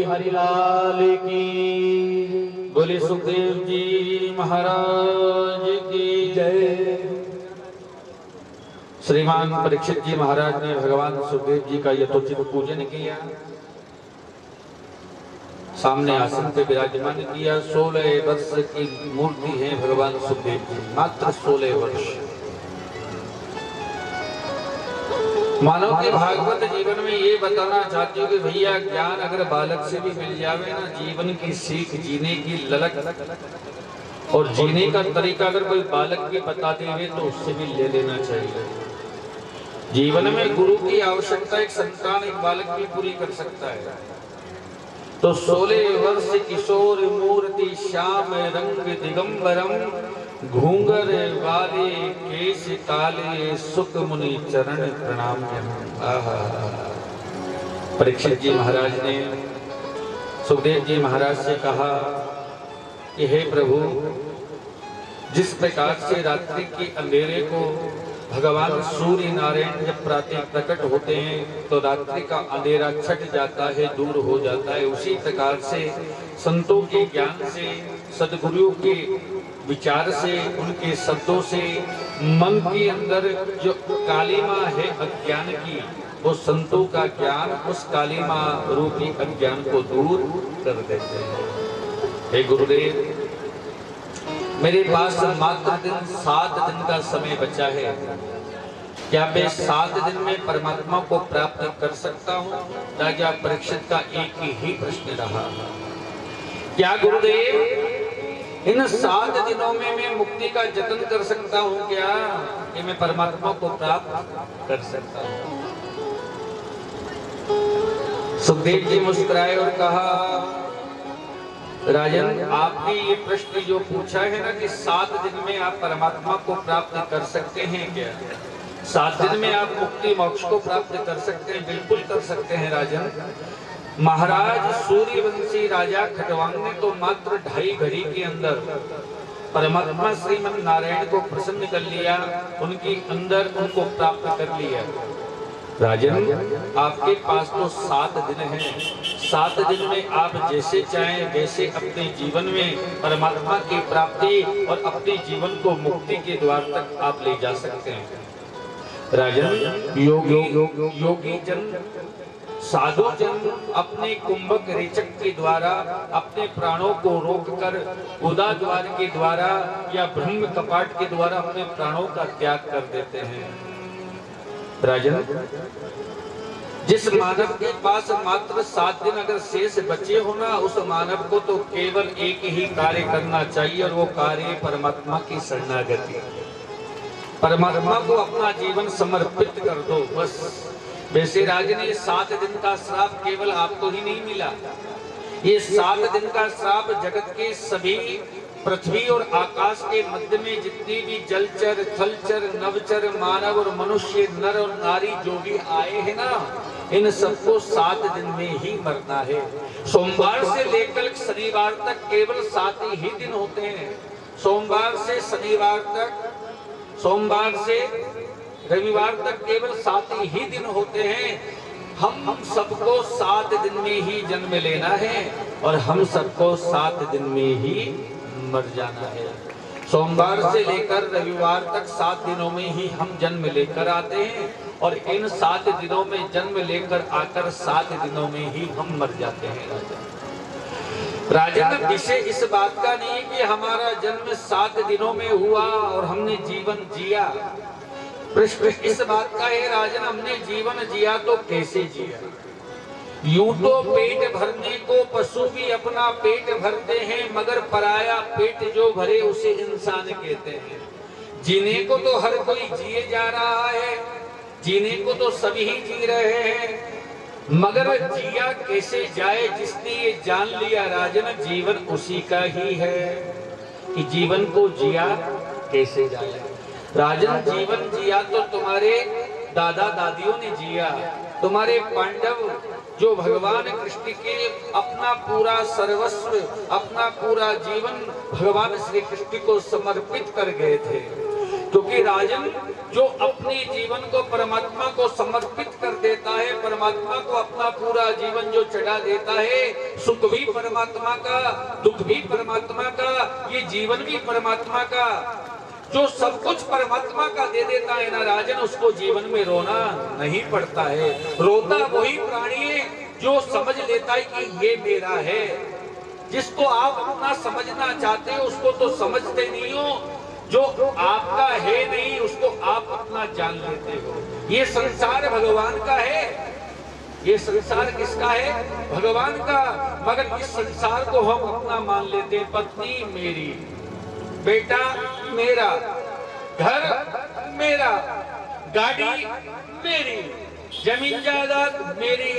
हरि लाल की। बोले सुखदेव जी महाराज की जय। श्रीमान परीक्षित जी महाराज ने भगवान सुखदेव जी का यथोचित पूजन किया, सामने आसन पे विराजमान किया। 16 वर्ष की मूर्ति है भगवान सुखदेव जी, मात्र 16 वर्ष। मानव के भागवत जीवन में ये बताना चाहती हूँ कि भैया ज्ञान अगर बालक से भी मिल जावे ना, जीवन की सीख, जीने की ललक और जीने का तरीका अगर कोई बालक भी बता देवे तो उससे भी ले लेना चाहिए। जीवन में गुरु की आवश्यकता एक संतान, एक बालक भी पूरी कर सकता है। तो 16 वर्ष किशोर मूर्ति श्याम रंग दिगंबरम, घूंगर वाले केश काले सुख मुनि चरण प्रणाम। परीक्षित जी महाराज ने सुखदेव जी महाराज से कहा कि हे प्रभु, जिस प्रकार से रात्रि के अंधेरे को भगवान सूर्य नारायण जब प्रातः प्रकट होते हैं तो रात्रि का अंधेरा छट जाता है, दूर हो जाता है, उसी प्रकार से संतों के ज्ञान से, सदगुरुओं के विचार से, उनके शब्दों से मन के अंदर जो कालीमा है अज्ञान की, वो संतों का ज्ञान उस कालीमा रूपी अज्ञान को दूर कर देते हैं। हे गुरुदेव, मेरे पास मात्र 7 दिन का समय बचा है, क्या मैं 7 दिन में परमात्मा को प्राप्त कर सकता हूँ? राजा परीक्षित का एक ही प्रश्न रहा, क्या गुरुदेव इन 7 दिनों में मैं मुक्ति का जतन कर सकता हूँ क्या, कि मैं परमात्मा को प्राप्त कर सकता हूँ? सुखदेव जी मुस्कुराए और कहा, राजन, आपने ये प्रश्न जो पूछा है ना कि 7 दिन में आप परमात्मा को प्राप्त कर सकते हैं क्या, 7 दिन में आप मुक्ति मोक्ष को प्राप्त कर सकते हैं? बिल्कुल कर सकते हैं राजन। महाराज सूर्यवंशी राजा खटवांग ने तो मात्र 2.5 घड़ी के अंदर परमात्मा श्रीमन नारायण को प्रसन्न कर लिया, उनके अंदर उनको प्राप्त कर लिया। राजन, आपके पास तो 7 दिन हैं, 7 दिन में आप जैसे चाहें वैसे अपने जीवन में परमात्मा की प्राप्ति और अपने जीवन को मुक्ति के द्वार तक आप ले जा सकते हैं। राजन, योगी जन, साधु जन अपने कुंभक रेचक के द्वारा अपने प्राणों को रोककर उदा द्वार के द्वारा या ब्रह्म कपाट के द्वारा अपने प्राणों का त्याग कर देते हैं। राजन, जिस मानव के पास मात्र 7 दिन अगर शेष बचे हो ना, उस मानव को तो केवल एक ही कार्य करना चाहिए और वो कार्य परमात्मा की शरणागति। परमात्मा को अपना जीवन समर्पित कर दो बस। वैसे राजन, ये 7 दिन का श्राप केवल आपको ही नहीं मिला, ये 7 दिन का श्राप जगत के सभी पृथ्वी और आकाश के मध्य में जितनी भी जलचर, थलचर, नवचर, मानव और मनुष्य, नर और नारी जो भी आए हैं ना, इन सबको 7 दिन में ही मरना है। सोमवार से लेकर शनिवार तक केवल 7 ही दिन होते हैं। सोमवार से शनिवार तक, सोमवार से रविवार तक केवल 7 ही दिन होते हैं। हम सबको 7 दिन में ही जन्म लेना है और हम सबको 7 दिन में ही मर जाना है। सोमवार से लेकर रविवार तक 7 दिनों में ही हम जन्म लेकर आते हैं और इन 7 दिनों में जन्म लेकर आकर 7 दिनों में ही हम मर जाते हैं। राजन, विषय इस बात का नहीं कि हमारा जन्म 7 दिनों में हुआ और हमने जीवन जिया। प्रश्न इस बात का है राजन, हमने जीवन जिया तो कैसे जिया? यूं तो पेट भरने को पशु भी अपना पेट भरते हैं, मगर पराया पेट जो भरे उसे इंसान कहते हैं। जीने को तो हर कोई जिए जा रहा है, जीने को तो सभी ही जी रहे हैं, मगर जिया कैसे जाए? जिसने ये जान लिया राजन, जीवन उसी का ही है कि जीवन को जिया कैसे जाए। राजन, जीवन जिया तो तुम्हारे दादा दादियों ने जिया, तुम्हारे पांडव जो भगवान कृष्ण के अपना पूरा सर्वस्व, अपना पूरा जीवन भगवान श्री कृष्ण को समर्पित कर गए थे। क्योंकि राजन जो अपने जीवन को परमात्मा को समर्पित कर देता है, परमात्मा को अपना पूरा जीवन जो चढ़ा देता है, सुख भी परमात्मा का, दुख भी परमात्मा का, ये जीवन भी परमात्मा का, जो सब कुछ परमात्मा का दे देता है ना राजन, उसको जीवन में रोना नहीं पड़ता है। रोता वही प्राणी है जो समझ लेता है कि ये मेरा है। जिसको आप अपना समझना चाहते हो उसको तो समझते नहीं हो, जो आपका है नहीं उसको आप अपना जान लेते हो। ये संसार भगवान का है, ये संसार किसका है? भगवान का। मगर इस संसार को हम अपना मान लेते हैं। पत्नी मेरी, बेटा मेरा, घर मेरा, गाड़ी मेरी, जमीन जायदाद मेरी।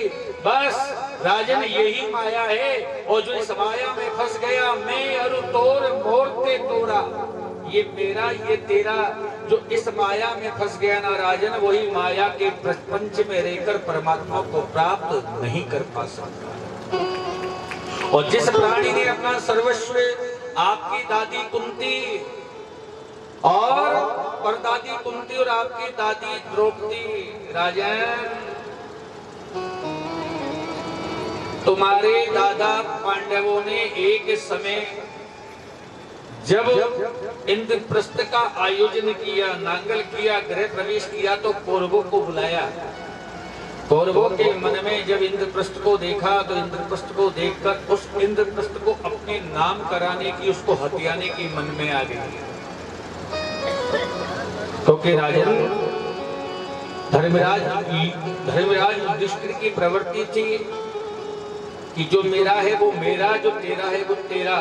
बस राजन यही माया है। और जो इस माया में फंस गया, मैं अरु तोर मोरते तोरा, ये मेरा ये तेरा, जो इस माया में फंस गया ना राजन, वही माया के प्रपंच में रहकर परमात्मा को प्राप्त नहीं कर पा सकता। और जिस प्राणी ने अपना सर्वस्व आपकी दादी कुंती और परदादी कुंती और आपकी दादी द्रौपदी, राजन तुम्हारे दादा पांडवों ने एक समय जब इंद्रप्रस्थ का आयोजन किया, नांगल किया, गृह प्रवेश किया, तो कौरवों को बुलाया। कौरवों के मन में जब इंद्रप्रस्थ को देखा तो इंद्रप्रस्थ को देखकर उस इंद्रप्रस्थ को अपने नाम कराने की, उसको हथियाने की मन में आ गई। क्योंकि राजा धर्मराज युधिष्ठिर की प्रवृत्ति थी कि जो मेरा है वो मेरा, जो तेरा है वो तेरा,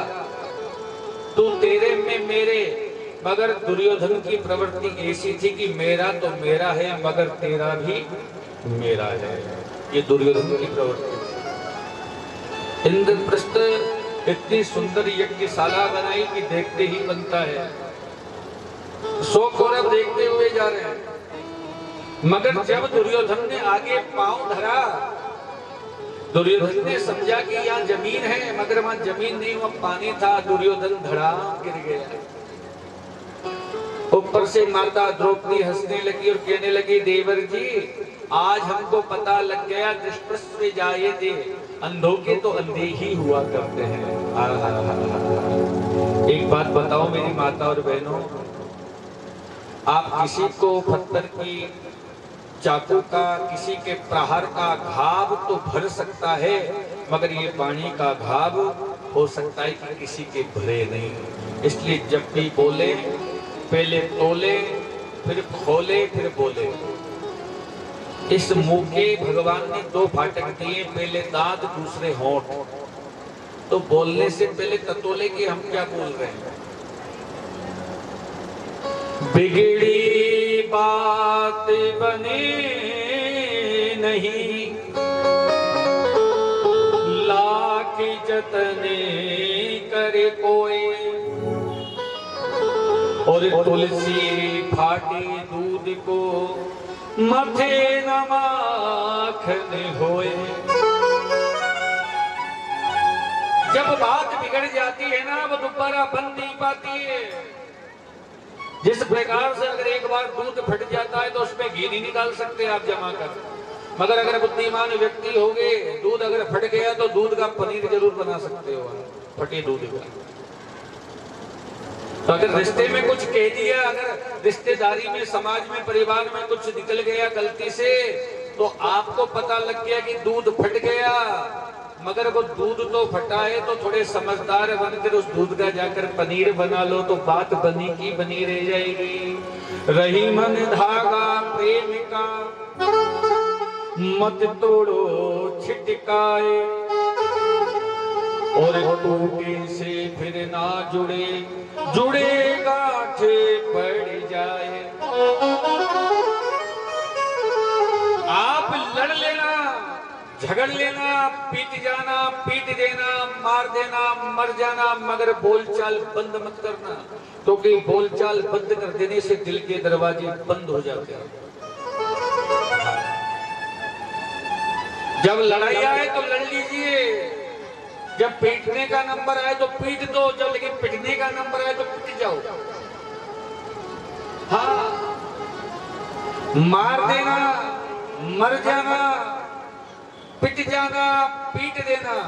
तू तेरे में मेरे। मगर दुर्योधन की प्रवृत्ति ऐसी थी कि मेरा तो मेरा है मगर तेरा भी मेरा है। ये दुर्योधन की प्रवृत्ति थी। इंद्रप्रस्थ इतनी सुंदर यज्ञशाला बनाई कि देखते ही बनता है। 100 कौरव देखते हुए जा रहे हैं। मगर जब दुर्योधन ने आगे पांव धरा, दुर्योधन ने समझा कि यहाँ जमीन है, मगर वहां जमीन नहीं, वहां पानी था। दुर्योधन धड़ाम गिर गया। ऊपर से माता द्रौपदी हंसने लगी और कहने लगी, देवर जी आज हमको पता लग गया, दृष्टस्व जायते, अंधों के तो अंधे ही हुआ करते हैं। एक बात बताओ मेरी माता और बहनों, आप किसी को पत्थर की, चाकू का, किसी के प्रहार का घाव तो भर सकता है, मगर ये पानी का घाव हो सकता है कि किसी के भरे नहीं। इसलिए जब भी बोले पहले तोले, फिर खोले, फिर बोले। इस मुंह के भगवान ने 2 फाटक दिए, पहले दांत दूसरे होंठ। तो बोलने से पहले ततोले कि हम क्या बोल रहे हैं। बिगड़ी बात बने नहीं, लाख जतने करे कोई, और तुलसी फाटी दूध को मथे न माखन होए। जब बात बिगड़ जाती है ना, वो दोबारा बन नहीं पाती है। जिस प्रकार से अगर एक बार दूध फट जाता है तो उसमें घी नहीं निकाल सकते आप जमा कर, मगर अगर बुद्धिमान व्यक्ति हो गए, दूध अगर फट गया तो दूध का पनीर जरूर बना सकते हो, फटे दूध का। तो अगर रिश्ते में कुछ कह दिया, अगर रिश्तेदारी में, समाज में, परिवार में कुछ निकल गया गलती से, तो आपको पता लग गया कि दूध फट गया, मगर वो दूध तो फटा है, तो थोड़े समझदार बनकर उस दूध का जाकर पनीर बना लो, तो बात बनी की बनी रह जाएगी। रही मन धागा प्रेम का, मत तोड़ो छिटकाए, और टूटे से फिर ना जुड़े, जुड़े गांठे पड़ जाए। आप लड़ लेना, झगड़ लेना, पीट जाना, पीट देना, मार देना, मर जाना, मगर बोलचाल बंद मत करना, क्योंकि बोलचाल बंद कर देने से दिल के दरवाजे बंद हो जाते हैं। जब लड़ाई आए तो लड़ लीजिए, जब पीटने का नंबर आए तो पीट दो, जब लेकिन पिटने का नंबर आए तो पिट जाओ। हाँ, मार देना, मर जाना, पिट जाना, पीट देना।